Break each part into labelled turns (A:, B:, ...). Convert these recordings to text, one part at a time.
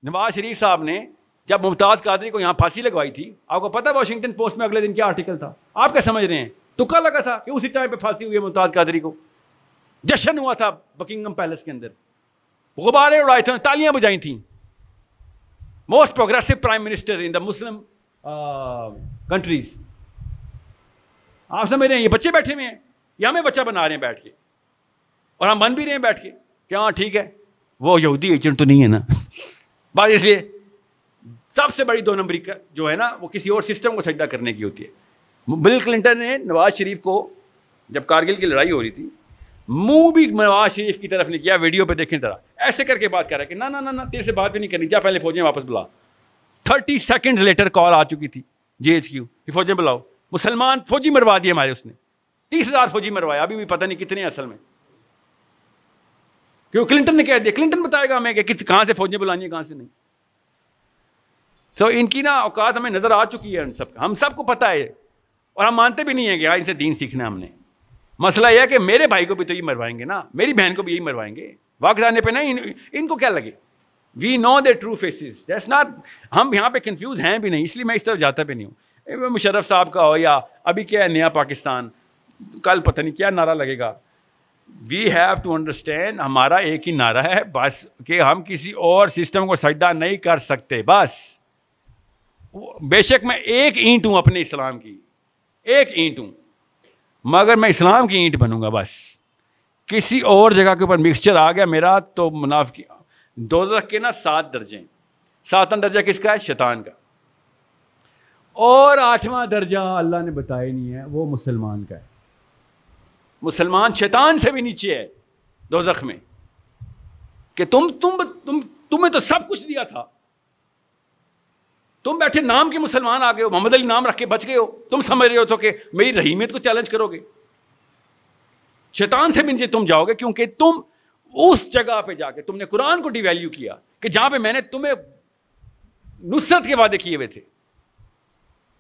A: نواز شریف صاحب نے جب ممتاز قادری کو یہاں پھانسی لگوائی تھی، آپ کو پتا واشنگٹن پوسٹ میں اگلے دن کیا آرٹیکل تھا؟ آپ کیا سمجھ رہے ہیں؟ تکا لگا تھا کہ اسی ٹائم پہ پھانسی ہوئی ہے ممتاز قادری کو. جشن ہوا تھا بکنگم پیلس کے اندر، غبارے اڑائے تھے، تالیاں بجائی تھیں. موسٹ پروگریسو پرائم منسٹر ان دا مسلم کنٹریز. آپ سمجھ رہے ہیں یہ بچے بیٹھے ہوئے ہیں، یہ ہمیں بچہ بنا رہے ہیں بیٹھ کے، اور ہم بن بھی رہے ہیں بیٹھ کے کہ ہاں ٹھیک ہے وہ یہودی ایجنٹ تو نہیں ہے نا. بات اس لیے سب سے بڑی 2 نمبری کا جو ہے نا وہ کسی اور سسٹم کو سجدہ کرنے کی ہوتی ہے. بل کلنٹن نے نواز شریف کو جب کارگل کی لڑائی ہو رہی تھی، منہ بھی نواز شریف کی طرف نے کیا، ویڈیو پہ دیکھیں ذرا، ایسے کر کے بات کر رہا ہے کہ نہ تیرے سے بات بھی نہیں کرنی، جا پہلے فوجیں واپس بلا. 30 سیکنڈ لیٹر کال آ چکی تھی GHQ کہ فوجیں بلاؤ. مسلمان فوجی مروا دیے ہمارے، اس نے 30,000 فوجی مروایا، ابھی بھی پتہ نہیں کتنے اصل میں، کیوں کلنٹن نے کہہ دیا. کلنٹن بتائے گا ہمیں کہ کہاں سے فوجیں بلانی ہیں کہاں سے نہیں. سو ان کی نا اوقات ہمیں نظر آ چکی ہے، ان سب کا ہم سب کو پتہ ہے، اور ہم مانتے بھی نہیں ہیں کہ ان سے دین سیکھنا ہم نے. مسئلہ یہ ہے کہ میرے بھائی کو بھی تو یہ مروائیں گے نا، میری بہن کو بھی یہی مروائیں گے. وقت آنے پہ نہیں ان کو کیا لگے. We know the true faces, that's not. ہم یہاں پہ کنفیوز ہیں بھی نہیں، اس لیے میں اس طرف جاتا بھی نہیں ہوں. مشرف صاحب کا ہو یا ابھی کیا ہے نیا پاکستان، کل پتہ نہیں کیا نعرہ لگے گا. وی ہیو ٹو انڈرسٹینڈ، ہمارا ایک ہی نعرہ ہے بس، کہ ہم کسی اور سسٹم کو سجدہ نہیں کر سکتے بس. بے شک میں ایک اینٹ ہوں اپنے اسلام کی، ایک اینٹ ہوں، مگر میں اسلام کی اینٹ بنوں گا بس. کسی اور جگہ کے اوپر مکسچر آ گیا میرا تو منافقی. دوزخ کے نا 7 درجے، 7واں درجہ کس کا ہے؟ شیطان کا. اور 8واں درجہ اللہ نے بتایا نہیں ہے، وہ مسلمان کا ہے. مسلمان شیطان سے بھی نیچے ہے دوزخ میں، کہ تمہیں تو سب کچھ دیا تھا، تم بیٹھے نام کے مسلمان آ گئے ہو، محمد علی نام رکھ کے بچ گئے ہو، تم سمجھ رہے ہو تو کہ میری رحیمیت کو چیلنج کرو گے. شیطان سے بھی نیچے تم جاؤ گے، کیونکہ تم اس جگہ پہ جا کے تم نے قرآن کو ڈی ویلیو کیا، کہ جہاں پہ میں نے تمہیں نصرت کے وعدے کیے ہوئے تھے،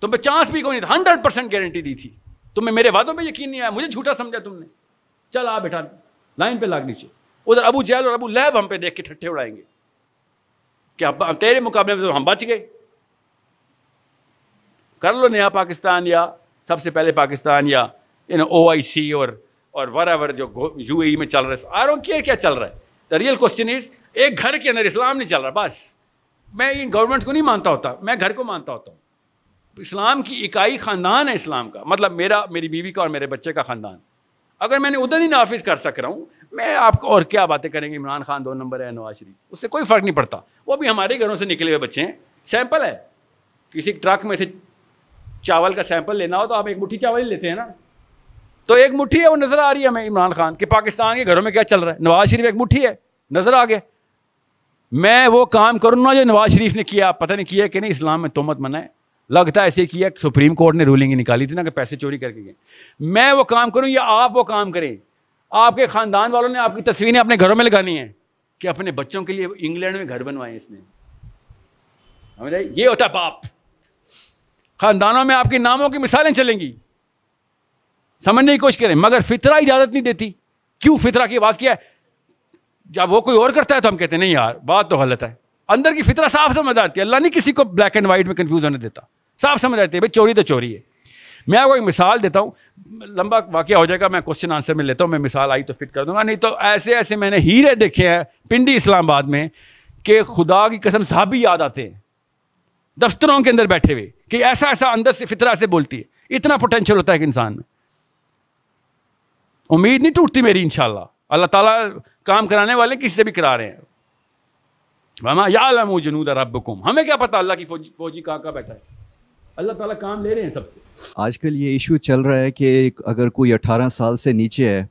A: تم پہ چانس بھی کوئی نہیں تھا، 100% گارنٹی دی تھی، تمہیں میرے وعدوں پہ یقین نہیں آیا، مجھے جھوٹا سمجھا تم نے. چل آ بیٹھا لائن پہ لاگ نیچے. ادھر ابو جہل اور ابو لہب ہم پہ دیکھ کے ٹھٹھے اڑائیں گے کہ تیرے مقابلے میں تو ہم بچ گئے. کر لو نیا پاکستان، یا سب سے پہلے پاکستان، یا OIC اور whatever جو UAE میں چل رہا ہے. I don't care کیا چل رہا ہے. The real question is ایک گھر کے اندر اسلام نہیں چل رہا. بس میں گورنمنٹ کو نہیں مانتا ہوتا، میں گھر کو مانتا ہوتا ہوں. اسلام کی اکائی خاندان ہے اسلام کا، مطلب میری بیوی کا اور میرے بچے کا خاندان. اگر میں نے ادھر ہی نافذ کر سک رہا ہوں، میں آپ کو اور کیا باتیں کریں گے. عمران خان 2 نمبر ہے، نواز شریف، اس سے کوئی فرق نہیں پڑتا. وہ بھی ہمارے گھروں سے نکلے ہوئے بچے ہیں. سیمپل ہے، کسی ٹرک میں سے چاول کا سیمپل لینا ہو تو آپ ایک مٹھی چاول ہی لیتے ہیں نا. تو ایک مٹھی ہے وہ نظر آ رہی ہے ہمیں عمران خان کہ پاکستان کے گھروں میں کیا چل رہا ہے. نواز شریف ایک مٹھی ہے، نظر آ گیا. میں وہ کام کروں نا جو نواز شریف نے کیا، پتہ نہیں کیا کہ نہیں، اسلام میں تہمت منع ہے، لگتا ہے ایسے کیا. سپریم کورٹ نے رولنگ نکالی تھی نا کہ پیسے چوری کر کے گئے. میں وہ کام کروں یا آپ وہ کام کریں. آپ کے خاندان والوں نے آپ کی تصویریں اپنے گھروں میں لگانی ہیں کہ اپنے بچوں کے لیے انگلینڈ میں گھر بنوائے اس نے. یہ ہوتا ہے باپ. خاندانوں میں آپ کے ناموں کی مثالیں چلیں گی، سمجھنے کی کوشش کریں. مگر فطرہ اجازت نہیں دیتی. کیوں؟ فطرہ کی آواز کیا ہے؟ جب وہ کوئی اور کرتا ہے تو ہم کہتے ہیں نہیں یار بات تو غلط ہے. اندر کی فطرہ صاف سمجھ آتی ہے. اللہ نہیں کسی کو بلیک اینڈ وائٹ میں کنفیوز ہونے دیتا، صاف سمجھ آتی ہے بھائی چوری تو چوری ہے. میں آپ کو ایک مثال دیتا ہوں، لمبا واقعہ ہو جائے گا، میں کوشچن آنسر میں لیتا ہوں، میں مثال آئی تو فٹ کر دوں گا. نہیں تو ایسے میں نے ہیرے دیکھے ہیں پنڈی اسلام آباد میں کہ خدا کی قسم صحابی یاد آتے ہیں دفتروں کے اندر بیٹھے ہوئے، کہ ایسا اندر سے فطرہ سے بولتی ہے. اتنا پوٹینشیل ہوتا ہے کہ انسان میں. امید نہیں ٹوٹتی میری انشاءاللہ. اللہ تعالیٰ کام کرانے والے کسی سے بھی کرا رہے ہیں. وَمَا يَعْلَمُ جُنُودَ رَبِّكُمْ. ہمیں کیا پتا اللہ کی فوجی کہاں بیٹھا ہے. اللہ تعالیٰ کام لے رہے ہیں سب سے.
B: آج کل یہ ایشو چل رہا ہے کہ اگر کوئی 18 سال سے نیچے ہے،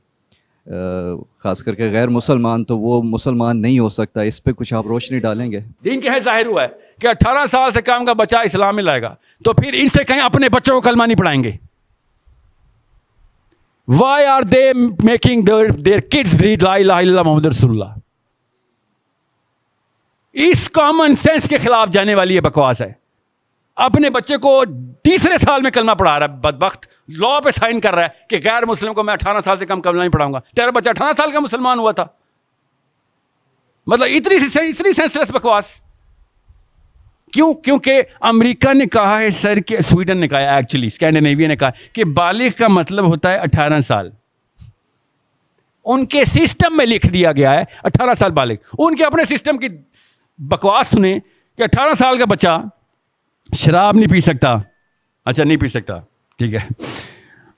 B: خاص کر کے غیر مسلمان، تو وہ مسلمان نہیں ہو سکتا. اس پہ کچھ آپ روشنی ڈالیں گے؟
A: دین کے ہے ظاہر ہوا ہے کہ 18 سال سے کم کا بچہ اسلام میں لائے گا، تو پھر ان سے کہیں اپنے بچوں کو کلمہ نہیں پڑھائیں گے. Why are they making their kids read لا الہ الا اللہ محمد رسول اللہ؟ اس کامن سینس کے خلاف جانے والی یہ بکواس ہے. اپنے بچے کو تیسرے سال میں کلمہ پڑھا رہا ہے بدبخت، لا پہ سائن کر رہا ہے کہ غیر مسلم کو میں 18 سال سے کم کلمہ نہیں پڑھاؤں گا. تیرا بچہ 18 سال کا مسلمان ہوا تھا. مطلب اتنی سینسلیس بکواس. کیوں؟ کیونکہ امریکہ نے کہا ہے سر کہ سویڈن نے کہا ہے ایکچولی اسکینڈینیویا نے کہا کہ بالغ کا مطلب ہوتا ہے 18 سال. ان کے سسٹم میں لکھ دیا گیا ہے 18 سال بالغ. ان کے اپنے سسٹم کی بکواس سنیں کہ 18 سال کا بچہ شراب نہیں پی سکتا. اچھا نہیں پی سکتا ٹھیک ہے,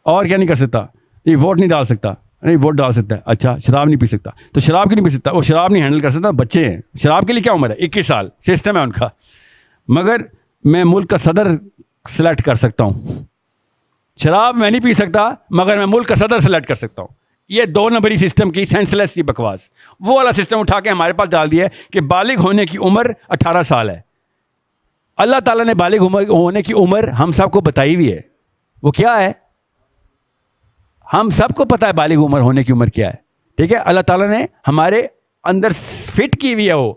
A: اور کیا نہیں کر سکتا؟ یہ ووٹ نہیں ڈال سکتا. نہیں ووٹ ڈال سکتا ہے. اچھا شراب نہیں پی سکتا, تو شراب کیوں نہیں پی سکتا؟ وہ شراب نہیں ہینڈل کر سکتا, بچے ہیں. شراب کے لیے کیا عمر ہے؟ 21 سال سسٹم ہے ان کا. مگر میں ملک کا صدر سلیکٹ کر سکتا ہوں. شراب میں نہیں پی سکتا مگر میں ملک کا صدر سلیکٹ کر سکتا ہوں. یہ 2 نمبری سسٹم کی سینس لیس کی بکواس, وہ والا سسٹم اٹھا کے ہمارے پاس ڈال دیا ہے کہ بالغ ہونے کی عمر 18 سال ہے. اللہ تعالیٰ نے بالغ ہونے کی عمر ہم سب کو بتائی ہوئی ہے. وہ کیا ہے؟ ہم سب کو پتا ہے بالغ عمر ہونے کی عمر کیا ہے. ٹھیک ہے, اللہ تعالیٰ نے ہمارے اندر فٹ کی ہوئی ہے وہ.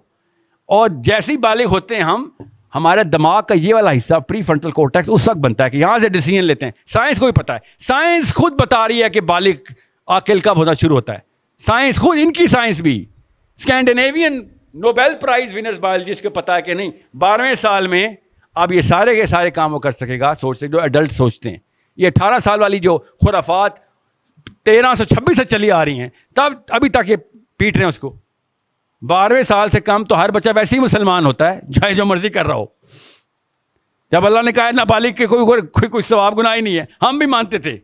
A: اور جیسے ہی بالغ ہوتے ہیں ہم, ہمارے دماغ کا یہ والا حصہ پری فرنٹل کورٹیکس اس وقت بنتا ہے کہ یہاں سے ڈیسیژن لیتے ہیں. سائنس کو بھی پتا ہے, سائنس خود بتا رہی ہے کہ بالغ عاقل کب ہونا شروع ہوتا ہے. سائنس خود, ان کی سائنس بھی, Scandinavian Nobel prize winners biologist کو پتا ہے کہ نہیں 12ویں سال میں اب یہ سارے کے سارے کام وہ کر سکے گا, سوچ سکتے جو ایڈلٹ سوچتے ہیں. یہ 18 سال والی جو خرافات 1326 سے چلی آ رہی ہیں تب ابھی تک یہ پیٹ رہے ہیں اس کو. 12ویں سال سے کم تو ہر بچہ ویسے ہی مسلمان ہوتا ہے, چاہے جو مرضی کر رہا ہو. جب اللہ نے کہا نابالغ کے کوئی ثواب گناہ ہی نہیں ہے, ہم بھی مانتے تھے.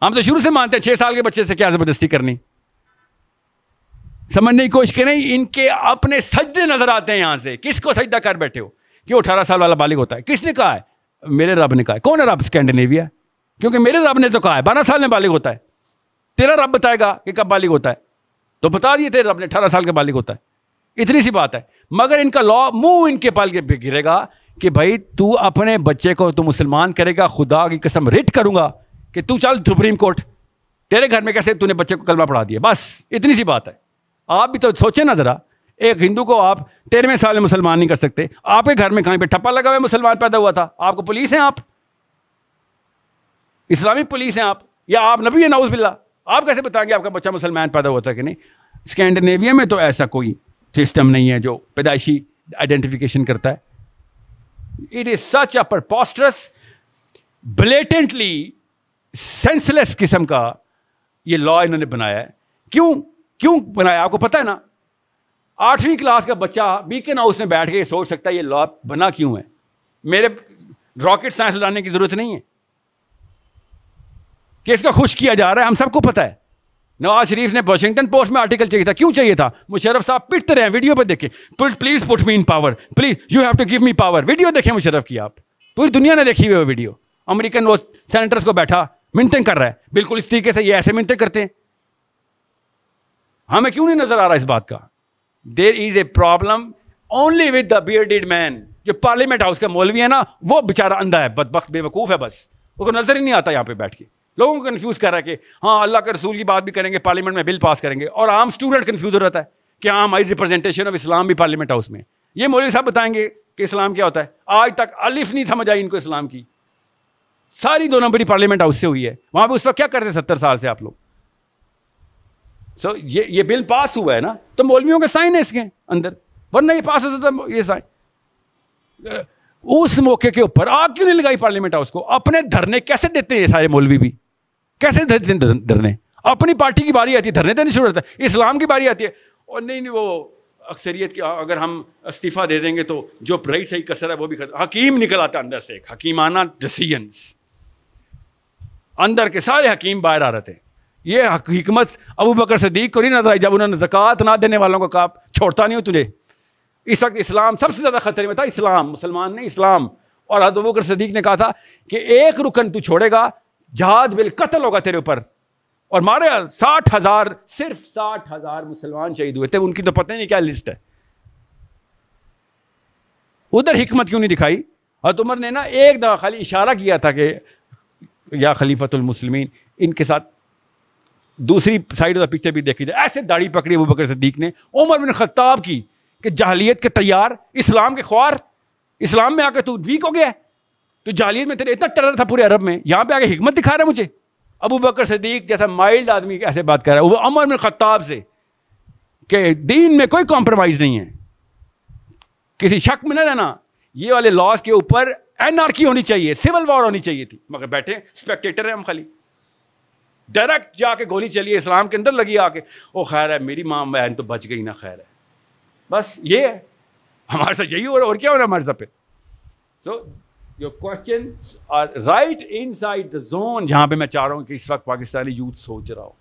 A: ہم تو شروع سے مانتے ہیں 6 سال کے بچے سے کیا زبردستی کرنی. سمجھنے کی کوشش کریں, ان کے اپنے سجدے نظر آتے ہیں یہاں سے. کس کو سجدہ کر بیٹھے ہو کہ 18 سال والا بالغ ہوتا ہے؟ کس نے کہا ہے؟ میرے رب نے کہا ہے. کون ہے رب؟ اسکینڈینیویا. کیونکہ میرے رب نے تو کہا ہے 12 سال میں بالغ ہوتا ہے. تیرا رب بتائے گا کہ کب بالغ ہوتا ہے, تو بتا دیے تیرے رب نے 18 سال کا بالغ ہوتا ہے. اتنی سی بات ہے. مگر ان کا لا منہ ان کے پال کے گرے گا کہ بھائی تو اپنے بچے کو تو مسلمان کرے گا, خدا کی قسم رٹ کروں گا کہ تو چل سپریم کورٹ, تیرے گھر میں کیسے تو نے بچے کو کلمہ پڑھا دیا. بس اتنی سی بات ہے. آپ بھی تو سوچیں نا ذرا, ایک ہندو کو آپ 13ویں سال میں مسلمان نہیں کر سکتے. آپ کے گھر میں کہیں پہ ٹھپا لگا ہوا مسلمان پیدا ہوا تھا, آپ کو پولیس ہیں, آپ اسلامی پولیس ہیں آپ, یا آپ نبی ہیں نعوذ باللہ. آپ کیسے بتائیں گے آپ کا بچہ مسلمان پیدا ہوتا ہے کہ نہیں؟ اسکینڈینیویا میں تو ایسا کوئی سسٹم نہیں ہے جو پیدائشی آئیڈینٹیفیکیشن کرتا ہے. It is such a preposterous blatantly senseless قسم کا یہ لا انہوں نے بنایا ہے. کیوں بنایا آپ کو پتہ ہے نا؟ 8ویں کلاس کا بچہ بیکن ہاؤس میں بیٹھ کے یہ سوچ سکتا ہے یہ لا بنا کیوں ہے. میرے راکٹ سائنس لانے کی ضرورت نہیں ہے کہ اس کا خوش کیا جا رہا ہے. ہم سب کو پتہ ہے. نواز شریف نے واشنگٹن پوسٹ میں آرٹیکل چاہیے تھا. کیوں چاہیے تھا؟ مشرف صاحب پٹتے رہے, ویڈیو پہ دیکھیں, please put me in power, please you have to give me power. Video دیکھیں مشرف کی, آپ پوری دنیا نے دیکھی ہوئی وہ ویڈیو. امریکن وہ سینیٹرز کو بیٹھا منتیں کر رہا ہے, بالکل اس طریقے سے یہ ایسے منتیں کرتے ہیں. ہمیں کیوں نہیں نظر آ رہا اس بات کا؟ There is a problem only with the bearded man. جو پارلیمنٹ ہاؤس کا مولوی ہے نا, وہ بیچارہ اندھا ہے, بدبخت بے وقوف ہے, بس وہ کو نظر ہی نہیں آتا یہاں پہ بیٹھ کے. لوگوں کو کنفیوز کر رہا ہے کہ ہاں اللہ کے رسول کی بات بھی کریں گے, پارلیمنٹ میں بل پاس کریں گے, اور عام اسٹوڈنٹ کنفیوز ہو رہتا ہے کہ ہاں ہماری ریپرزنٹیشن آف اسلام بھی پارلیمنٹ ہاؤس میں. یہ مولوی صاحب بتائیں گے کہ اسلام کیا ہوتا ہے. آج تک الف نہیں سمجھ آئی ان کو اسلام کی. ساری 2 نمبری پارلیمنٹ ہاؤس سے ہوئی ہے. وہاں پہ اس وقت کیا کرتے 70 سال سے آپ لوگ. یہ بل پاس ہوا ہے نا, تو مولویوں کے سائن ہے اس کے اندر, ورنہ یہ پاس ہو سکتا یہ سائن. اس موقع کے اوپر آگ کیوں نہیں لگائی پارلیمنٹ ہاؤس کو؟ اپنے دھرنے کیسے دیتے ہیں یہ سارے مولوی بھی؟ کیسے دیتے ہیں دھرنے؟ اپنی پارٹی کی باری آتی ہے دھرنے دینے شروع ہوتا ہے. اسلام کی باری آتی ہے اور نہیں وہ اکثریت کی, اگر ہم استعفیٰ دے دیں گے تو جو رہی صحیح کثر ہے وہ بھی ختم. حکیم نکل آتا ہے اندر سے, ایک حکیمانہ ڈیسیژنس, اندر کے سارے حکیم باہر آ رہے تھے. یہ حکمت ابو بکر صدیق کو نہیں نظر آئی جب انہوں نے زکوٰۃ نہ دینے والوں کو کہا چھوڑتا نہیں ہوں تجھے. اس وقت اسلام سب سے زیادہ خطرے میں تھا, اسلام, مسلمان نہیں اسلام. اور حضرت ابو بکر صدیق نے کہا تھا کہ ایک رکن تو چھوڑے گا جہاد بالقتل ہوگا تیرے اوپر. اور مارے 60,000, صرف 60,000 مسلمان شہید ہوئے تھے. ان کی تو پتہ نہیں کیا لسٹ ہے. ادھر حکمت کیوں نہیں دکھائی؟ حضرت عمر نے نا ایک دفعہ خالی اشارہ کیا تھا کہ یا خلیفۃ المسلمین, ان کے ساتھ دوسری سائڈ آف دا پکچر بھی دیکھی جائے. ایسے داڑھی پکڑی ابو بکر صدیق نے عمر بن خطاب کی کہ جاہلیت کے تیار, اسلام کے خوار, اسلام میں آ کے تو ویک ہو گیا ہے. تو جاہلیت میں تیرے اتنا ٹرر تھا پورے عرب میں, یہاں پہ آ کے حکمت دکھا رہا ہے مجھے. ابو بکر صدیق جیسا مائلڈ آدمی ایسے بات کر رہا ہے وہ عمر بن خطاب سے کہ دین میں کوئی کمپرومائز نہیں ہے. کسی شک میں نہ رہنا یہ والے لاس کے اوپر اینارکی ہونی چاہیے, سول وار ہونی چاہیے تھی, مگر بیٹھے اسپیکٹیٹر ہیں ہم خالی. ڈائریکٹ جا کے گولی چلی اسلام کے اندر لگی آ کے, او خیر ہے میری ماں بہن تو بچ گئی نا, خیر ہے. بس یہ ہے ہمارے ساتھ, یہی ہو رہا ہے, اور کیا ہو رہا ہے ہمارے ساتھ پہ. So your questions are right inside the zone جہاں پہ میں چاہ رہا ہوں کہ اس وقت پاکستانی یوتھ سوچ رہا ہوں.